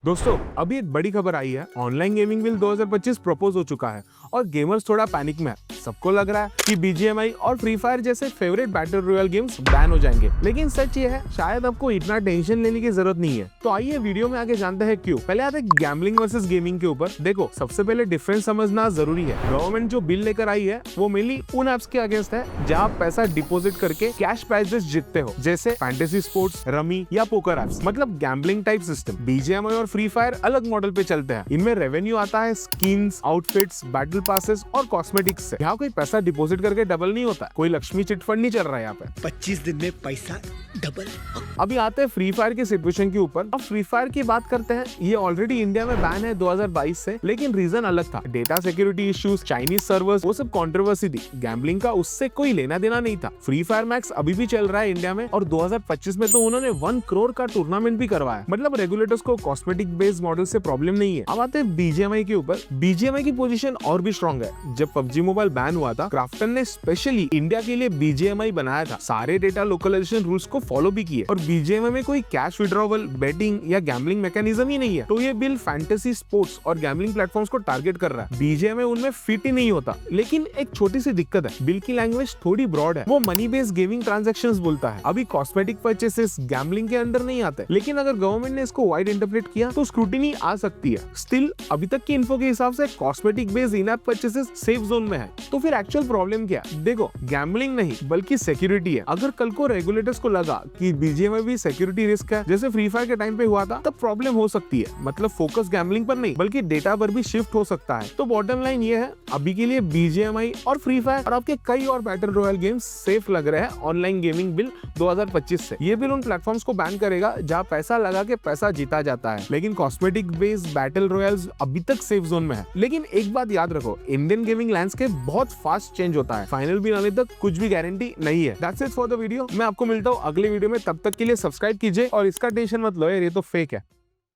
दोस्तों अभी एक बड़ी खबर आई है। ऑनलाइन गेमिंग बिल 2025 प्रपोज हो चुका है और गेमर्स थोड़ा पैनिक में है। सबको लग रहा है कि बीजीएमआई और फ्री फायर जैसे favourite battle royal games ban हो जाएंगे, लेकिन सच ये है शायद आपको इतना टेंशन लेने की जरूरत नहीं है। तो आइए वीडियो में आगे जानते हैं क्यों। पहले आते हैं गैम्बलिंग वर्सेस गेमिंग के ऊपर। देखो, सबसे पहले डिफरेंस समझना जरूरी है। गवर्नमेंट जो बिल लेकर आई है वो मेनली उन एप्स के अगेंस्ट है जहाँ आप पैसा डिपॉजिट करके कैश प्राइजेस जीतते हो, जैसे फैंटेसी स्पोर्ट्स, रमी या पोकर एप्स, मतलब गैम्बलिंग टाइप सिस्टम। बीजीएमआई और फ्री फायर अलग मॉडल पे चलते हैं। इनमें रेवेन्यू आता है स्किन्स, आउटफिट्स, बैटल पासेस और कॉस्मेटिक्स से। यहाँ कोई पैसा डिपॉजिट करके डबल नहीं होता। कोई लक्ष्मी चिटफंड नहीं चल रहा है यहाँ पे। 25 दिन में पैसा डबल। अभी आते हैं फ्री फायर की सिचुएशन के ऊपर। अब फ्री फायर की बात करते हैं। ये ऑलरेडी इंडिया में बैन है 2022 से, लेकिन रीजन अलग था। Data security issues, Chinese servers, वो सब कंट्रोवर्सी थी। गैम्बलिंग का उससे कोई लेना देना नहीं था। फ्री फायर मैक्स अभी भी चल रहा है इंडिया में और 2025 में तो उन्होंने 1 करोड़ का टूर्नामेंट भी करवाया। मतलब रेगुलेटर्स को कॉस्मेटिक बेस्ड मॉडल से प्रॉब्लम नहीं है। अब आते हैं बीजीएमआई के ऊपर। बीजीएमआई की पोजीशन और भी स्ट्रॉन्ग है। जब पबजी मोबाइल बैन हुआ था, क्राफ्टन ने स्पेशली इंडिया के लिए बीजीएमआई बनाया था। सारे डेटा लोकलाइजेशन रूल्स को फॉलो भी किए और बीजीएमआई में कोई कैश विड्रॉवल, बेटिंग या गैम्बलिंग मैकेनिज्म ही नहीं है। तो ये बिल फैंटेसी, स्पोर्ट्स और गैम्बलिंग प्लेटफॉर्म्स को टारगेट कर रहा है। बीजीएमआई उनमें फिट ही नहीं होता। लेकिन एक छोटी सी दिक्कत है, बिल की लैंग्वेज थोड़ी ब्रॉड है। वो मनी बेस्ड गेमिंग ट्रांजैक्शंस बोलता है। अभी कॉस्मेटिक परचेसेस गैम्बलिंग के अंडर नहीं आते। लेकिन अगर गवर्नमेंट ने इसको वाइड इंटरप्रेट किया तो स्क्रूटिनी आ सकती है। स्टिल अभी तक की इन्फो के हिसाब से cosmetic based in app purchases safe zone में है। तो फिर एक्चुअल प्रॉब्लम क्या है? देखो, गैम्बलिंग नहीं बल्कि सिक्योरिटी है। अगर कल को रेगुलेटर्स को लगा कि बीजीएमआई भी सिक्योरिटी रिस्क है, जैसे फ्री फायर के टाइम पे हुआ था, तब प्रॉब्लम हो सकती है। मतलब फोकस गैम्बलिंग पर नहीं बल्कि डेटा पर भी शिफ्ट हो सकता है। तो बॉटम लाइन ये है, अभी के लिए बीजीएमआई और फ्री फायर और आपके कई और बैटल रॉयल गेम्स सेफ लग रहे हैं ऑनलाइन गेमिंग बिल 2025 से। ये बिल उन प्लेटफॉर्म्स को बैन करेगा जहाँ पैसा लगा के पैसा जीता जाता है। लेकिन कॉस्मेटिक बेस्ड बैटल रॉयल्स अभी तक सेफ जोन में है। लेकिन एक बात याद रखो, इंडियन गेमिंग लैंडस्केप बहुत फास्ट चेंज होता है। फाइनल बिल आने तक कुछ भी गारंटी नहीं है। That's it for the video. मैं आपको मिलता हूँ अगले वीडियो में। तब तक के लिए सब्सक्राइब कीजिए और इसका टेंशन मत लो यार, ये तो फेक है।